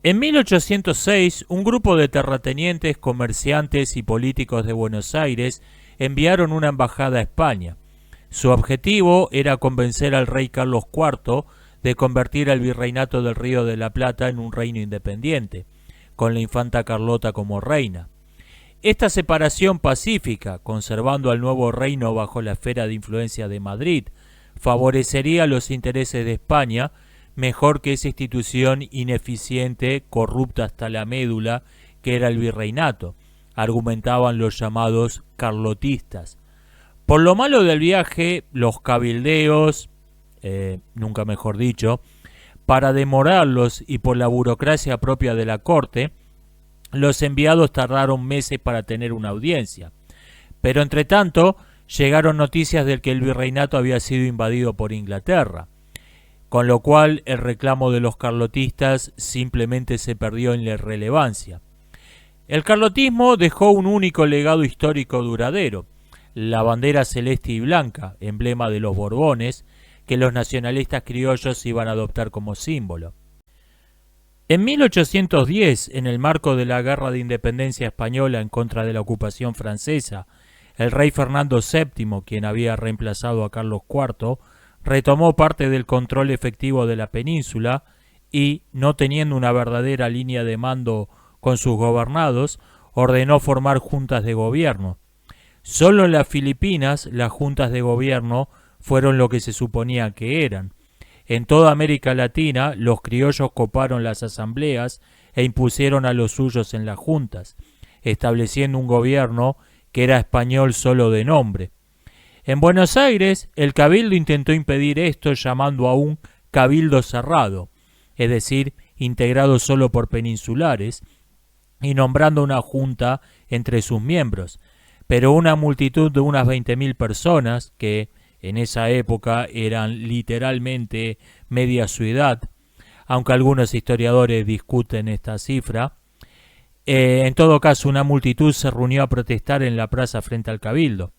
En 1806, un grupo de terratenientes, comerciantes y políticos de Buenos Aires enviaron una embajada a España. Su objetivo era convencer al rey Carlos IV de convertir al virreinato del Río de la Plata en un reino independiente, con la infanta Carlota como reina. Esta separación pacífica, conservando al nuevo reino bajo la esfera de influencia de Madrid, favorecería los intereses de España mejor que esa institución ineficiente, corrupta hasta la médula, que era el virreinato, argumentaban los llamados carlotistas. Por lo malo del viaje, los cabildeos, nunca mejor dicho, para demorarlos y por la burocracia propia de la corte, los enviados tardaron meses para tener una audiencia. Pero entre tanto, llegaron noticias de que el virreinato había sido invadido por Inglaterra, con lo cual el reclamo de los carlotistas simplemente se perdió en la irrelevancia. El carlotismo dejó un único legado histórico duradero, la bandera celeste y blanca, emblema de los Borbones, que los nacionalistas criollos iban a adoptar como símbolo. En 1810, en el marco de la Guerra de Independencia Española en contra de la ocupación francesa, el rey Fernando VII, quien había reemplazado a Carlos IV, retomó parte del control efectivo de la península y, no teniendo una verdadera línea de mando con sus gobernados, ordenó formar juntas de gobierno. Solo en las Filipinas las juntas de gobierno fueron lo que se suponía que eran. En toda América Latina los criollos coparon las asambleas e impusieron a los suyos en las juntas, estableciendo un gobierno que era español solo de nombre. En Buenos Aires, el cabildo intentó impedir esto llamando a un cabildo cerrado, es decir, integrado solo por peninsulares, y nombrando una junta entre sus miembros, pero una multitud de unas 20.000 personas, que en esa época eran literalmente media ciudad, aunque algunos historiadores discuten esta cifra, en todo caso una multitud se reunió a protestar en la plaza frente al cabildo.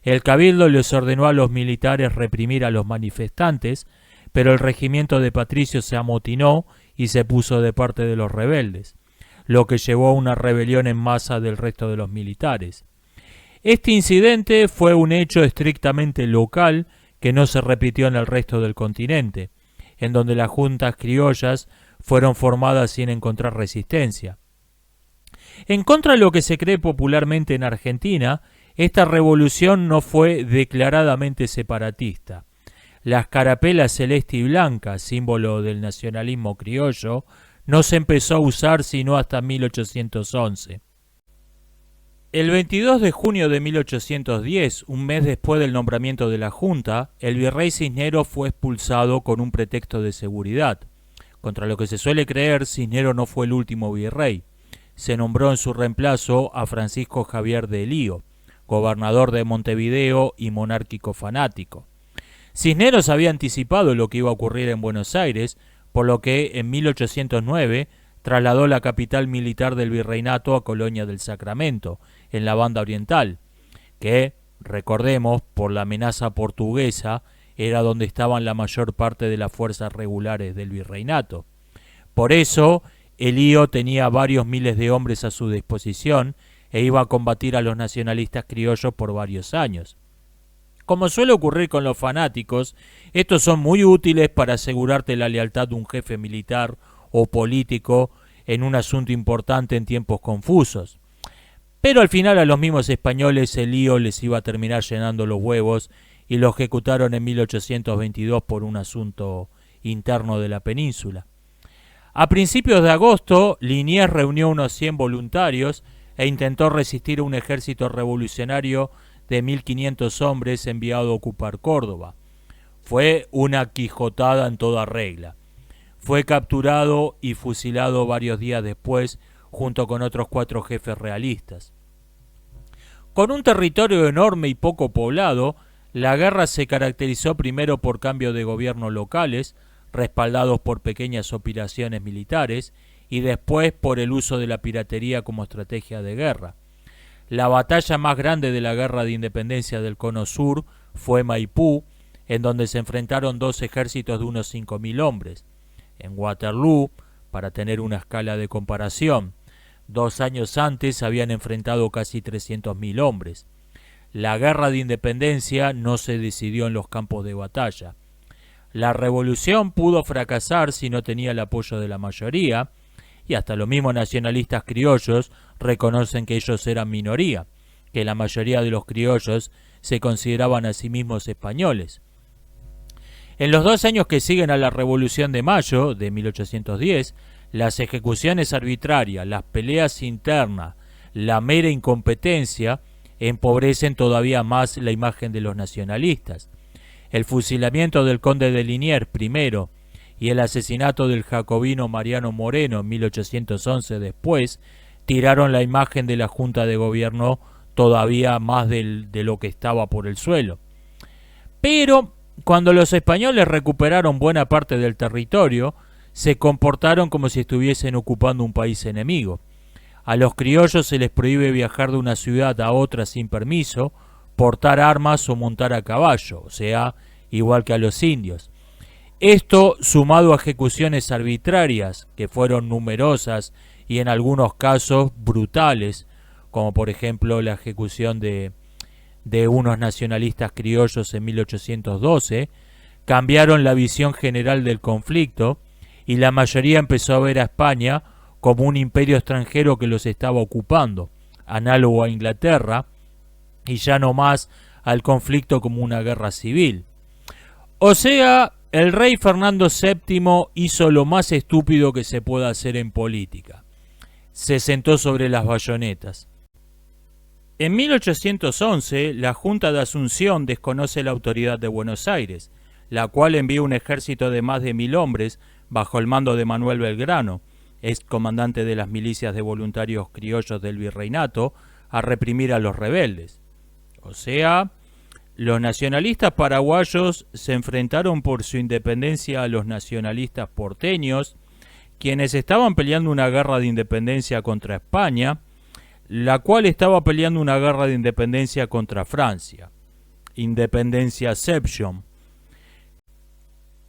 El cabildo les ordenó a los militares reprimir a los manifestantes, pero el regimiento de patricios se amotinó y se puso de parte de los rebeldes, lo que llevó a una rebelión en masa del resto de los militares. Este incidente fue un hecho estrictamente local que no se repitió en el resto del continente, en donde las juntas criollas fueron formadas sin encontrar resistencia. En contra de lo que se cree popularmente en Argentina, esta revolución no fue declaradamente separatista. La escarapela celeste y blanca, símbolo del nacionalismo criollo, no se empezó a usar sino hasta 1811. El 22 de junio de 1810, un mes después del nombramiento de la Junta, el virrey Cisneros fue expulsado con un pretexto de seguridad. Contra lo que se suele creer, Cisneros no fue el último virrey. Se nombró en su reemplazo a Francisco Javier de Elío, gobernador de Montevideo y monárquico fanático. Cisneros había anticipado lo que iba a ocurrir en Buenos Aires, por lo que en 1809 trasladó la capital militar del virreinato a Colonia del Sacramento, en la banda oriental, que, recordemos, por la amenaza portuguesa, era donde estaban la mayor parte de las fuerzas regulares del virreinato. Por eso, Elío tenía varios miles de hombres a su disposición e iba a combatir a los nacionalistas criollos por varios años. Como suele ocurrir con los fanáticos, estos son muy útiles para asegurarte la lealtad de un jefe militar o político en un asunto importante en tiempos confusos. Pero al final a los mismos españoles Elío les iba a terminar llenando los huevos y lo ejecutaron en 1822 por un asunto interno de la península. A principios de agosto, Liniers reunió unos 100 voluntarios e intentó resistir a un ejército revolucionario de 1.500 hombres enviado a ocupar Córdoba. Fue una quijotada en toda regla. Fue capturado y fusilado varios días después, junto con otros 4 jefes realistas. Con un territorio enorme y poco poblado, la guerra se caracterizó primero por cambios de gobierno locales, respaldados por pequeñas operaciones militares, y después por el uso de la piratería como estrategia de guerra. La batalla más grande de la Guerra de Independencia del Cono Sur fue Maipú, en donde se enfrentaron 2 ejércitos de unos 5.000 hombres. En Waterloo, Para tener una escala de comparación, 2 años antes habían enfrentado casi 300.000 hombres. La guerra de independencia no se decidió en los campos de batalla. La revolución pudo fracasar si no tenía el apoyo de la mayoría, y hasta los mismos nacionalistas criollos reconocen que ellos eran minoría, que la mayoría de los criollos se consideraban a sí mismos españoles. En los 2 años que siguen a la Revolución de Mayo de 1810, las ejecuciones arbitrarias, las peleas internas, la mera incompetencia empobrecen todavía más la imagen de los nacionalistas. El fusilamiento del conde de Liniers primero y el asesinato del jacobino Mariano Moreno en 1811 después tiraron la imagen de la Junta de Gobierno todavía más de lo que estaba por el suelo. Pero cuando los españoles recuperaron buena parte del territorio, se comportaron como si estuviesen ocupando un país enemigo. A los criollos se les prohíbe viajar de una ciudad a otra sin permiso, portar armas o montar a caballo, o sea, igual que a los indios. Esto, sumado a ejecuciones arbitrarias, que fueron numerosas y en algunos casos brutales, como por ejemplo la ejecución de unos nacionalistas criollos en 1812, cambiaron la visión general del conflicto y la mayoría empezó a ver a España como un imperio extranjero que los estaba ocupando, análogo a Inglaterra, y ya no más al conflicto como una guerra civil. O sea, el rey Fernando VII hizo lo más estúpido que se puede hacer en política. Se sentó sobre las bayonetas. En 1811, la Junta de Asunción desconoce la autoridad de Buenos Aires, la cual envía un ejército de más de 1.000 hombres bajo el mando de Manuel Belgrano, ex comandante de las milicias de voluntarios criollos del virreinato, a reprimir a los rebeldes. O sea, los nacionalistas paraguayos se enfrentaron por su independencia a los nacionalistas porteños, quienes estaban peleando una guerra de independencia contra España, la cual estaba peleando una guerra de independencia contra Francia. Independenciaception.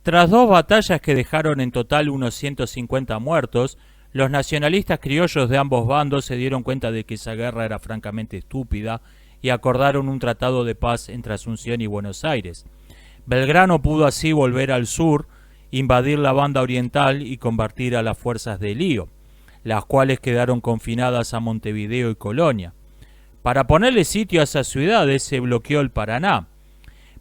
Tras 2 batallas que dejaron en total unos 150 muertos, los nacionalistas criollos de ambos bandos se dieron cuenta de que esa guerra era francamente estúpida y acordaron un tratado de paz entre Asunción y Buenos Aires. Belgrano pudo así volver al sur, invadir la banda oriental y convertir a las fuerzas de Lío, las cuales quedaron confinadas a Montevideo y Colonia. Para ponerle sitio a esas ciudades se bloqueó el Paraná,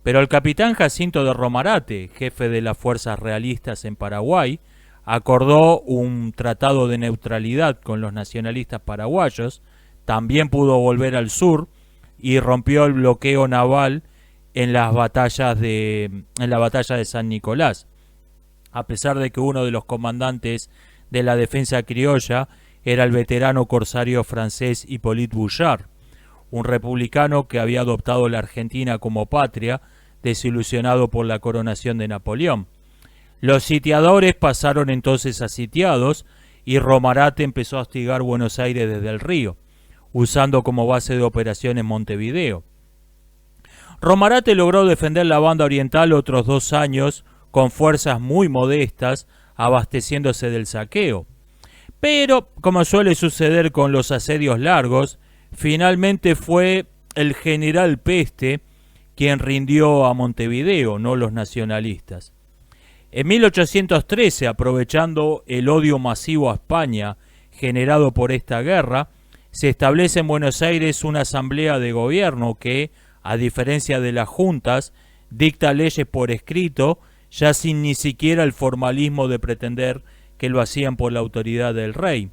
pero el capitán Jacinto de Romarate, jefe de las fuerzas realistas en Paraguay, acordó un tratado de neutralidad con los nacionalistas paraguayos, también pudo volver al sur y rompió el bloqueo naval en la batalla de San Nicolás, a pesar de que uno de los comandantes de la defensa criolla era el veterano corsario francés Hippolyte Bouchard, un republicano que había adoptado la Argentina como patria, desilusionado por la coronación de Napoleón. Los sitiadores pasaron entonces a sitiados y Romarate empezó a hostigar Buenos Aires desde el río, usando como base de operaciones Montevideo. Romarate logró defender la banda oriental otros 2 años con fuerzas muy modestas, abasteciéndose del saqueo. Pero, como suele suceder con los asedios largos, finalmente fue el general Peste quien rindió a Montevideo, no los nacionalistas. En 1813, aprovechando el odio masivo a España generado por esta guerra, se establece en Buenos Aires una asamblea de gobierno que, a diferencia de las juntas, dicta leyes por escrito, ya sin ni siquiera el formalismo de pretender que lo hacían por la autoridad del rey.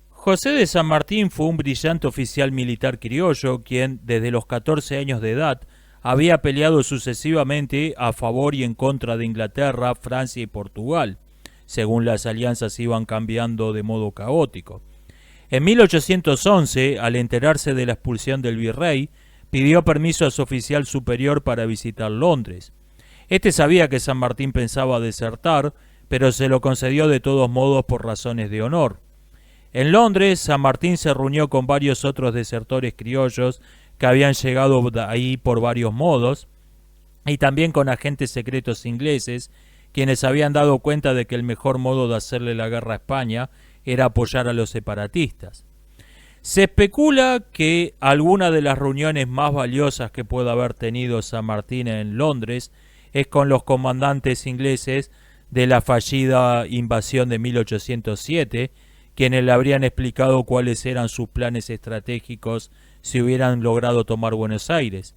José de San Martín fue un brillante oficial militar criollo, quien desde los 14 años de edad había peleado sucesivamente a favor y en contra de Inglaterra, Francia y Portugal, según las alianzas iban cambiando de modo caótico. En 1811, al enterarse de la expulsión del virrey, pidió permiso a su oficial superior para visitar Londres. Este sabía que San Martín pensaba desertar, pero se lo concedió de todos modos por razones de honor. En Londres, San Martín se reunió con varios otros desertores criollos que habían llegado ahí por varios modos, y también con agentes secretos ingleses quienes habían dado cuenta de que el mejor modo de hacerle la guerra a España era apoyar a los separatistas. Se especula que alguna de las reuniones más valiosas que pueda haber tenido San Martín en Londres es con los comandantes ingleses de la fallida invasión de 1807, quienes le habrían explicado cuáles eran sus planes estratégicos si hubieran logrado tomar Buenos Aires.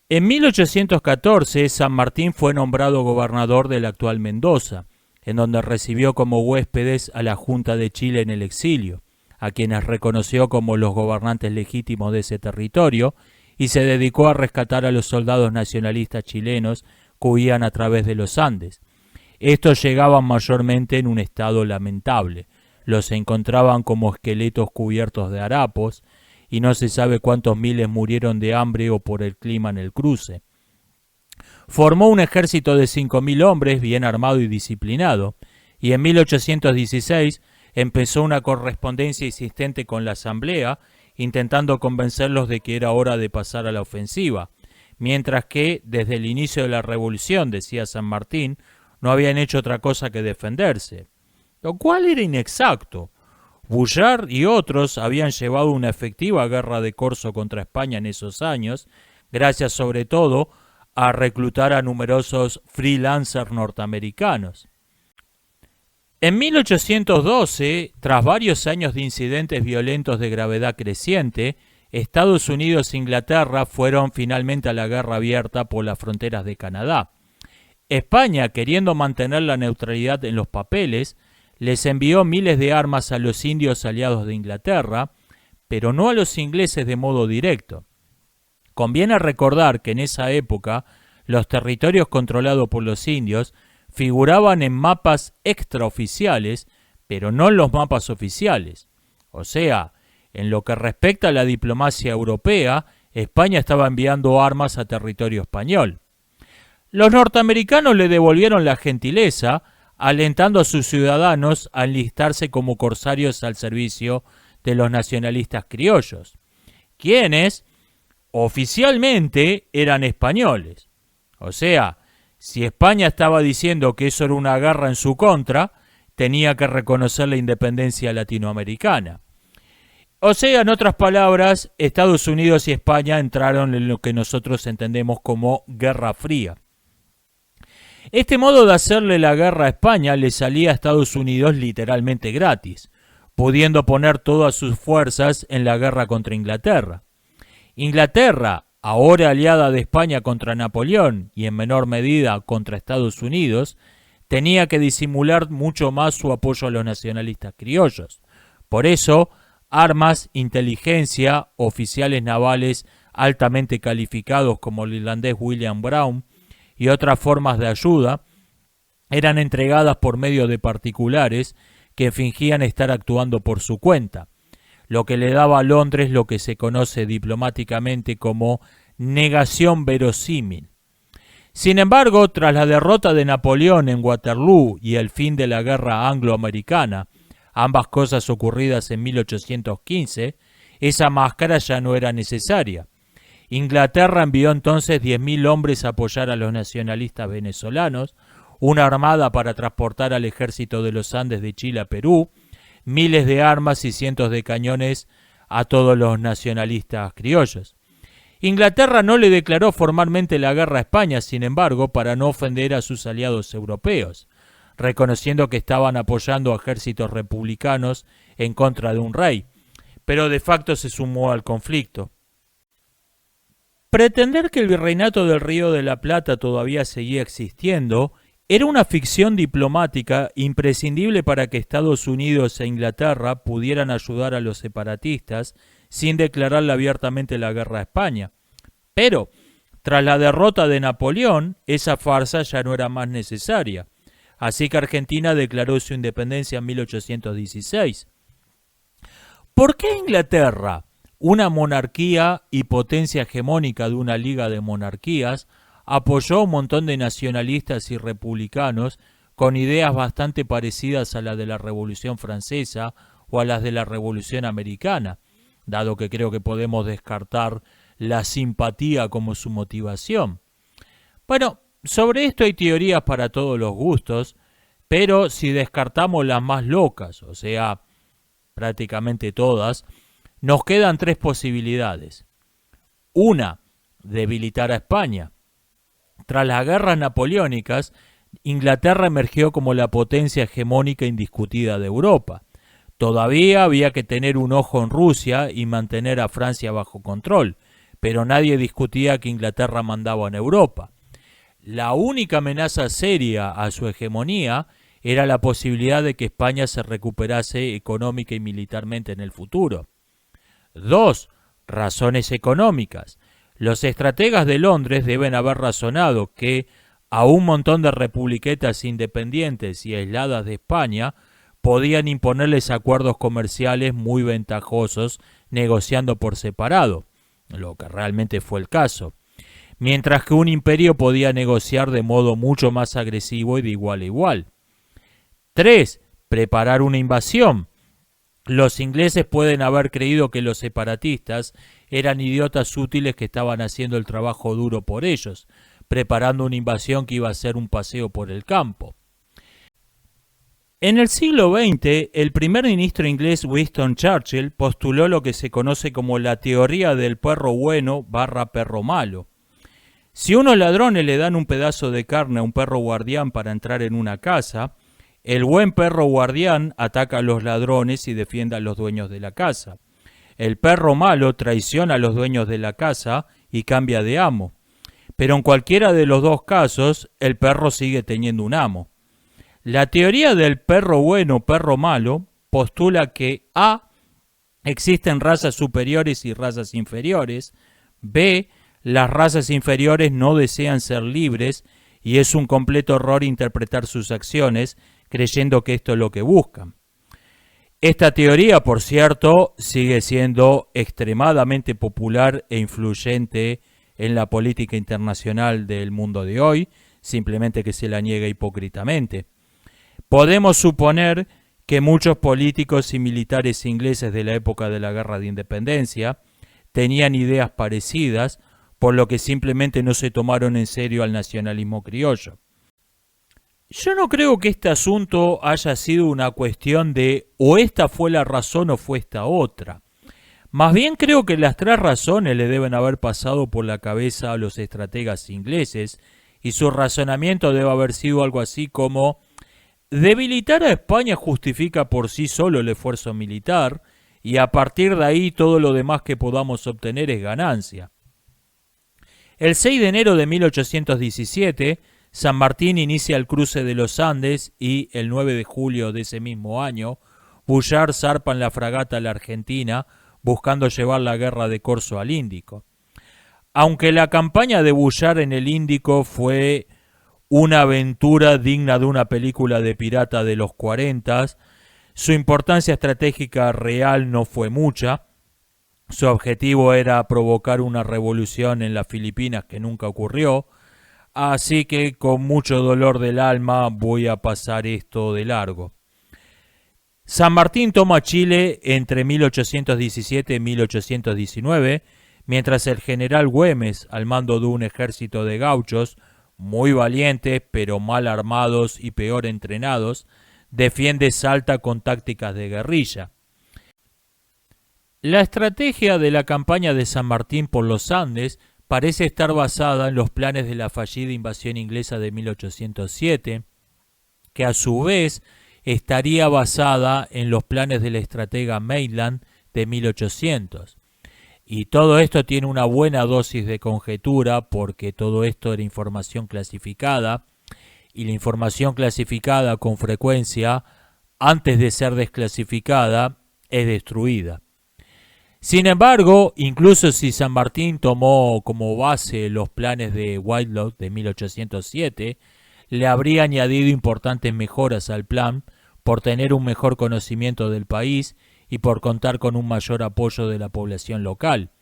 En 1814, San Martín fue nombrado gobernador del actual Mendoza, en donde recibió como huéspedes a la Junta de Chile en el exilio, a quienes reconoció como los gobernantes legítimos de ese territorio, y se dedicó a rescatar a los soldados nacionalistas chilenos que huían a través de los Andes. Estos llegaban mayormente en un estado lamentable. Los encontraban como esqueletos cubiertos de harapos, y no se sabe cuántos miles murieron de hambre o por el clima en el cruce. Formó un ejército de 5.000 hombres, bien armado y disciplinado, y en 1816 empezó una correspondencia insistente con la Asamblea, intentando convencerlos de que era hora de pasar a la ofensiva, mientras que, desde el inicio de la revolución, decía San Martín, no habían hecho otra cosa que defenderse, lo cual era inexacto. Bullard y otros habían llevado una efectiva guerra de corso contra España en esos años, gracias sobre todo a reclutar a numerosos freelancers norteamericanos. En 1812, tras varios años de incidentes violentos de gravedad creciente, Estados Unidos e Inglaterra fueron finalmente a la guerra abierta por las fronteras de Canadá. España, queriendo mantener la neutralidad en los papeles, les envió miles de armas a los indios aliados de Inglaterra, pero no a los ingleses de modo directo. Conviene recordar que en esa época los territorios controlados por los indios figuraban en mapas extraoficiales, pero no en los mapas oficiales. O sea, en lo que respecta a la diplomacia europea, España estaba enviando armas a territorio español. Los norteamericanos le devolvieron la gentileza, alentando a sus ciudadanos a enlistarse como corsarios al servicio de los nacionalistas criollos, quienes oficialmente eran españoles. O sea, si España estaba diciendo que eso era una guerra en su contra, tenía que reconocer la independencia latinoamericana. O sea, en otras palabras, Estados Unidos y España entraron en lo que nosotros entendemos como Guerra Fría. Este modo de hacerle la guerra a España le salía a Estados Unidos literalmente gratis, pudiendo poner todas sus fuerzas en la guerra contra Inglaterra. Inglaterra, ahora aliada de España contra Napoleón y en menor medida contra Estados Unidos, tenía que disimular mucho más su apoyo a los nacionalistas criollos. Por eso, armas, inteligencia, oficiales navales altamente calificados como el irlandés William Brown y otras formas de ayuda eran entregadas por medio de particulares que fingían estar actuando por su cuenta, lo que le daba a Londres lo que se conoce diplomáticamente como negación verosímil. Sin embargo, tras la derrota de Napoleón en Waterloo y el fin de la guerra anglo-americana, ambas cosas ocurridas en 1815, esa máscara ya no era necesaria. Inglaterra envió entonces 10.000 hombres a apoyar a los nacionalistas venezolanos, una armada para transportar al ejército de los Andes de Chile a Perú, miles de armas y cientos de cañones a todos los nacionalistas criollos. Inglaterra no le declaró formalmente la guerra a España, sin embargo, para no ofender a sus aliados europeos, reconociendo que estaban apoyando a ejércitos republicanos en contra de un rey, pero de facto se sumó al conflicto. Pretender que el virreinato del Río de la Plata todavía seguía existiendo era una ficción diplomática imprescindible para que Estados Unidos e Inglaterra pudieran ayudar a los separatistas sin declararle abiertamente la guerra a España. Pero, tras la derrota de Napoleón, esa farsa ya no era más necesaria. Así que Argentina declaró su independencia en 1816. ¿Por qué Inglaterra, una monarquía y potencia hegemónica de una liga de monarquías, apoyó a un montón de nacionalistas y republicanos con ideas bastante parecidas a las de la Revolución Francesa o a las de la Revolución Americana, dado que creo que podemos descartar la simpatía como su motivación? Bueno, Sobre esto hay teorías para todos los gustos, pero si descartamos las más locas, o sea, prácticamente todas, nos quedan tres posibilidades. Una, debilitar a España. Tras las guerras napoleónicas, Inglaterra emergió como la potencia hegemónica indiscutida de Europa. Todavía había que tener un ojo en Rusia y mantener a Francia bajo control, pero nadie discutía que Inglaterra mandaba en Europa. La única amenaza seria a su hegemonía era la posibilidad de que España se recuperase económica y militarmente en el futuro. 2. Razones económicas. Los estrategas de Londres deben haber razonado que a un montón de republiquetas independientes y aisladas de España podían imponerles acuerdos comerciales muy ventajosos negociando por separado, lo que realmente fue el caso, mientras que un imperio podía negociar de modo mucho más agresivo y de igual a igual. 3. Preparar una invasión. Los ingleses pueden haber creído que los separatistas eran idiotas útiles que estaban haciendo el trabajo duro por ellos, preparando una invasión que iba a ser un paseo por el campo. En el siglo XX, el primer ministro inglés Winston Churchill postuló lo que se conoce como la teoría del perro bueno / perro malo. Si unos ladrones le dan un pedazo de carne a un perro guardián para entrar en una casa, el buen perro guardián ataca a los ladrones y defiende a los dueños de la casa. El perro malo traiciona a los dueños de la casa y cambia de amo. Pero en cualquiera de los dos casos, el perro sigue teniendo un amo. La teoría del perro bueno, perro malo, postula que A. existen razas superiores y razas inferiores, B. las razas inferiores no desean ser libres y es un completo error interpretar sus acciones creyendo que esto es lo que buscan. Esta teoría, por cierto, sigue siendo extremadamente popular e influyente en la política internacional del mundo de hoy, simplemente que se la niega hipócritamente. Podemos suponer que muchos políticos y militares ingleses de la época de la Guerra de Independencia tenían ideas parecidas, por lo que simplemente no se tomaron en serio al nacionalismo criollo. Yo no creo que este asunto haya sido una cuestión de o esta fue la razón o fue esta otra. Más bien creo que las tres razones le deben haber pasado por la cabeza a los estrategas ingleses y su razonamiento debe haber sido algo así como: debilitar a España justifica por sí solo el esfuerzo militar y a partir de ahí todo lo demás que podamos obtener es ganancia. El 6 de enero de 1817, San Martín inicia el cruce de los Andes y el 9 de julio de ese mismo año, Bullard zarpa en la fragata La Argentina buscando llevar la guerra de corso al Índico. Aunque la campaña de Bullard en el Índico fue una aventura digna de una película de pirata de los 40, su importancia estratégica real no fue mucha. Su objetivo era provocar una revolución en las Filipinas que nunca ocurrió, así que con mucho dolor del alma voy a pasar esto de largo. San Martín toma Chile entre 1817 y 1819, mientras el general Güemes, al mando de un ejército de gauchos, muy valientes pero mal armados y peor entrenados, defiende Salta con tácticas de guerrilla. La estrategia de la campaña de San Martín por los Andes parece estar basada en los planes de la fallida invasión inglesa de 1807, que a su vez estaría basada en los planes del estratega Maitland de 1800. Y todo esto tiene una buena dosis de conjetura porque todo esto era información clasificada y la información clasificada con frecuencia, antes de ser desclasificada, es destruida. Sin embargo, incluso si San Martín tomó como base los planes de Whitelocke de 1807, le habría añadido importantes mejoras al plan por tener un mejor conocimiento del país y por contar con un mayor apoyo de la población local,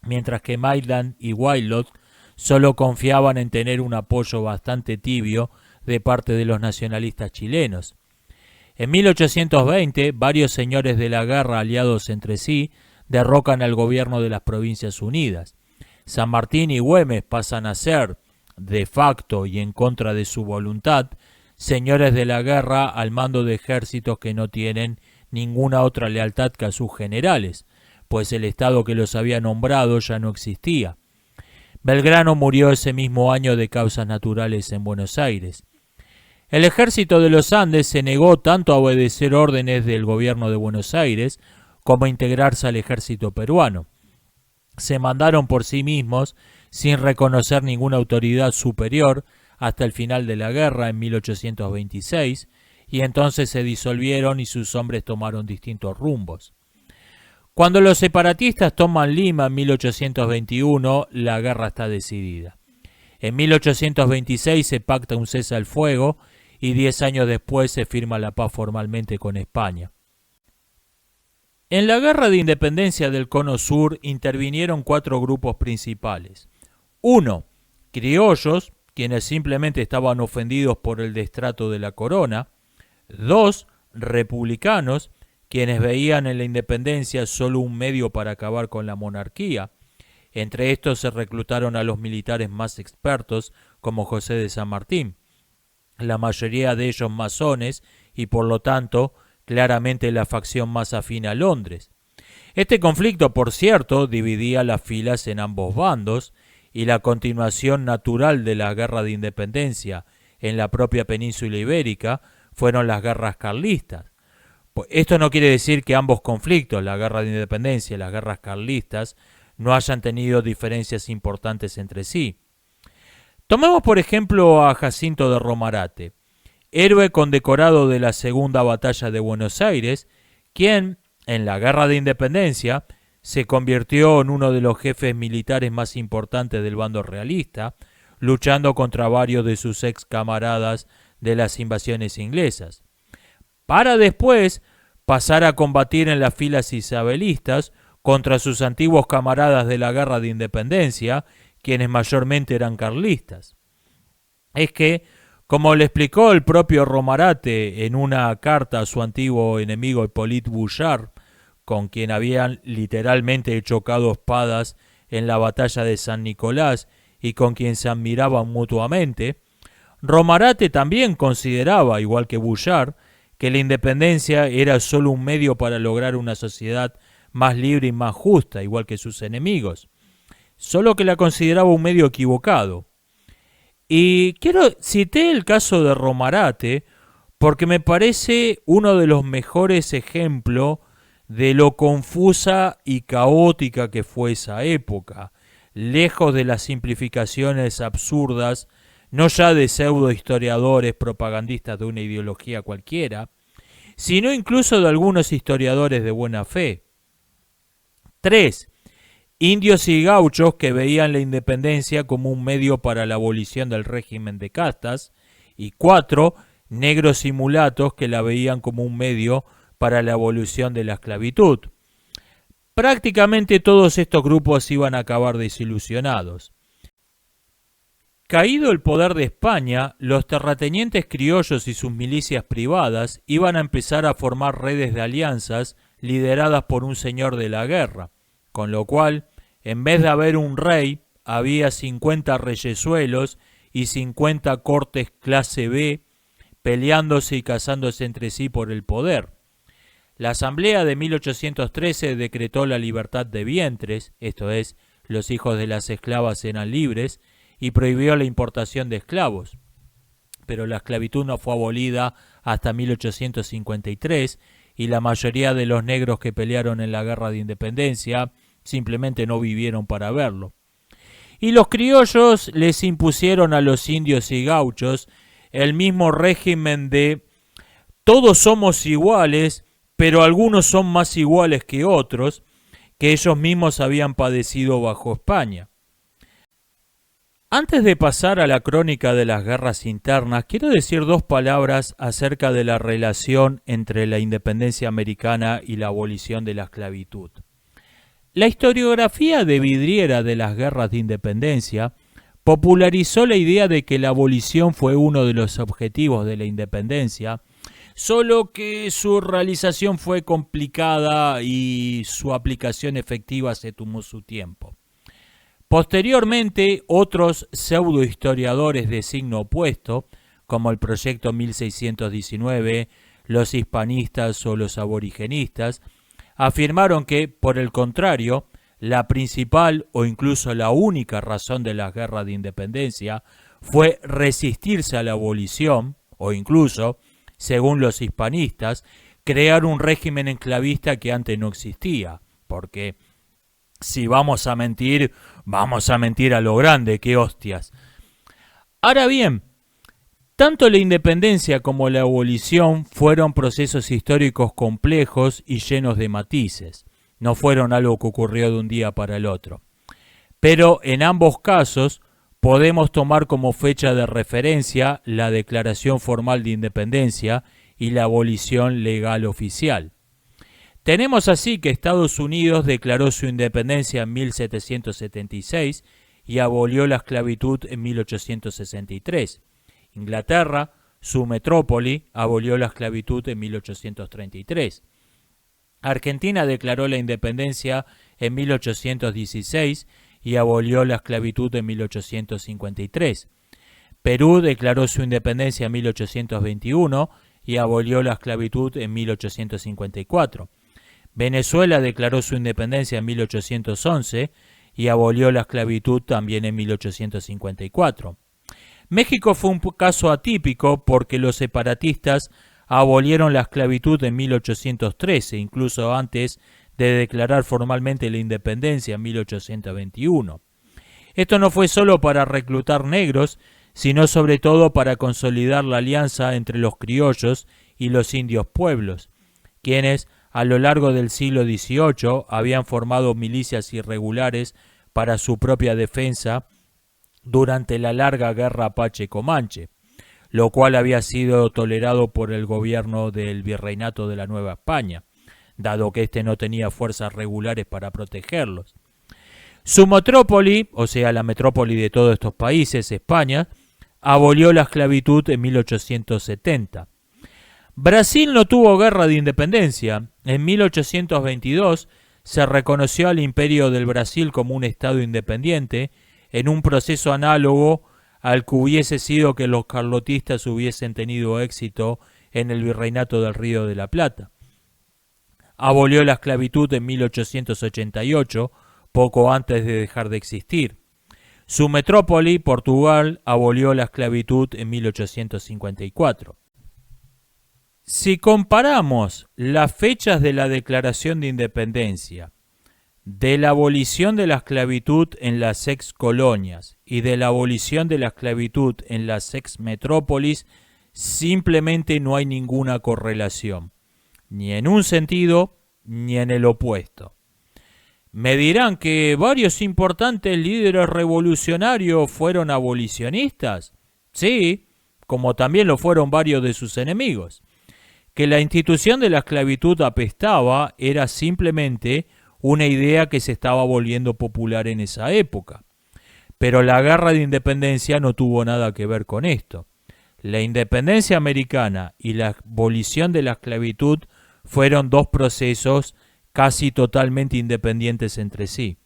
mientras que Maitland y Whitelocke solo confiaban en tener un apoyo bastante tibio de parte de los nacionalistas chilenos. En 1820, varios señores de la guerra aliados entre sí derrocan al gobierno de las Provincias Unidas. San Martín y Güemes pasan a ser, de facto y en contra de su voluntad, señores de la guerra al mando de ejércitos que no tienen ninguna otra lealtad que a sus generales, pues el Estado que los había nombrado ya no existía. Belgrano murió ese mismo año de causas naturales en Buenos Aires. El ejército de los Andes se negó tanto a obedecer órdenes del gobierno de Buenos Aires como a integrarse al ejército peruano. Se mandaron por sí mismos, sin reconocer ninguna autoridad superior, hasta el final de la guerra en 1826, y entonces se disolvieron y sus hombres tomaron distintos rumbos. Cuando los separatistas toman Lima en 1821, la guerra está decidida. En 1826 se pacta un cese al fuego y 10 años después se firma la paz formalmente con España. En la guerra de independencia del Cono Sur intervinieron 4 grupos principales. 1. Criollos, quienes simplemente estaban ofendidos por el destrato de la corona. 2. Republicanos, quienes veían en la independencia solo un medio para acabar con la monarquía. Entre estos se reclutaron a los militares más expertos, como José de San Martín, la mayoría de ellos masones y por lo tanto claramente la facción más afín a Londres. Este conflicto, por cierto, dividía las filas en ambos bandos y la continuación natural de la guerra de independencia en la propia península ibérica fueron las guerras carlistas. Esto no quiere decir que ambos conflictos, la guerra de independencia y las guerras carlistas, no hayan tenido diferencias importantes entre sí. Tomemos por ejemplo a Jacinto de Romarate, héroe condecorado de la Segunda Batalla de Buenos Aires, quien, en la Guerra de Independencia, se convirtió en uno de los jefes militares más importantes del bando realista, luchando contra varios de sus ex camaradas de las invasiones inglesas, para después pasar a combatir en las filas isabelistas contra sus antiguos camaradas de la Guerra de Independencia, quienes mayormente eran carlistas. Es que, como le explicó el propio Romarate en una carta a su antiguo enemigo Hippolyte Bouchard, con quien habían literalmente chocado espadas en la batalla de San Nicolás y con quien se admiraban mutuamente, Romarate también consideraba, igual que Bouchard, que la independencia era solo un medio para lograr una sociedad más libre y más justa, igual que sus enemigos, solo que la consideraba un medio equivocado. Y cité el caso de Romarate porque me parece uno de los mejores ejemplos de lo confusa y caótica que fue esa época, lejos de las simplificaciones absurdas, no ya de pseudo historiadores propagandistas de una ideología cualquiera, sino incluso de algunos historiadores de buena fe. 3. Indios y gauchos que veían la independencia como un medio para la abolición del régimen de castas. Y 4. Negros y mulatos que la veían como un medio para la abolición de la esclavitud. Prácticamente todos estos grupos iban a acabar desilusionados. Caído el poder de España, los terratenientes criollos y sus milicias privadas iban a empezar a formar redes de alianzas lideradas por un señor de la guerra, con lo cual, en vez de haber un rey, había 50 reyesuelos y 50 cortes clase B peleándose y casándose entre sí por el poder. La Asamblea de 1813 decretó la libertad de vientres, esto es, los hijos de las esclavas eran libres, y prohibió la importación de esclavos. Pero la esclavitud no fue abolida hasta 1853 y la mayoría de los negros que pelearon en la guerra de independencia simplemente no vivieron para verlo. Y los criollos les impusieron a los indios y gauchos el mismo régimen de todos somos iguales, pero algunos son más iguales que otros, que ellos mismos habían padecido bajo España. Antes de pasar a la crónica de las guerras internas, quiero decir 2 palabras acerca de la relación entre la independencia americana y la abolición de la esclavitud. La historiografía de vidriera de las guerras de independencia popularizó la idea de que la abolición fue uno de los objetivos de la independencia, solo que su realización fue complicada y su aplicación efectiva se tomó su tiempo. Posteriormente, otros pseudohistoriadores de signo opuesto, como el Proyecto 1619, los hispanistas o los aborigenistas, afirmaron que, por el contrario, la principal o incluso la única razón de las guerras de independencia fue resistirse a la abolición, o incluso, según los hispanistas, crear un régimen enclavista que antes no existía, porque si vamos a mentir a lo grande, qué hostias. Ahora bien, tanto la independencia como la abolición fueron procesos históricos complejos y llenos de matices. No fueron algo que ocurrió de un día para el otro. Pero en ambos casos podemos tomar como fecha de referencia la declaración formal de independencia y la abolición legal oficial. Tenemos así que Estados Unidos declaró su independencia en 1776 y abolió la esclavitud en 1863. Inglaterra, su metrópoli, abolió la esclavitud en 1833. Argentina declaró la independencia en 1816 y abolió la esclavitud en 1853. Perú declaró su independencia en 1821 y abolió la esclavitud en 1854. Venezuela declaró su independencia en 1811 y abolió la esclavitud también en 1854. México fue un caso atípico porque los separatistas abolieron la esclavitud en 1813, incluso antes de declarar formalmente la independencia en 1821. Esto no fue solo para reclutar negros, sino sobre todo para consolidar la alianza entre los criollos y los indios pueblos, quienes a lo largo del siglo XVIII habían formado milicias irregulares para su propia defensa durante la larga guerra Apache-Comanche, lo cual había sido tolerado por el gobierno del Virreinato de la Nueva España, dado que éste no tenía fuerzas regulares para protegerlos. Su metrópoli, o sea, la metrópoli de todos estos países, España, abolió la esclavitud en 1870. Brasil no tuvo guerra de independencia. En 1822 se reconoció al Imperio del Brasil como un estado independiente, en un proceso análogo al que hubiese sido que los carlotistas hubiesen tenido éxito en el Virreinato del Río de la Plata. Abolió la esclavitud en 1888, poco antes de dejar de existir. Su metrópoli, Portugal, abolió la esclavitud en 1854. Si comparamos las fechas de la Declaración de Independencia, de la abolición de la esclavitud en las ex colonias y de la abolición de la esclavitud en las ex metrópolis, simplemente no hay ninguna correlación, ni en un sentido ni en el opuesto. Me dirán que varios importantes líderes revolucionarios fueron abolicionistas. Sí, como también lo fueron varios de sus enemigos. Que la institución de la esclavitud apestaba era simplemente una idea que se estaba volviendo popular en esa época. Pero la guerra de independencia no tuvo nada que ver con esto. La independencia americana y la abolición de la esclavitud fueron dos procesos casi totalmente independientes entre sí.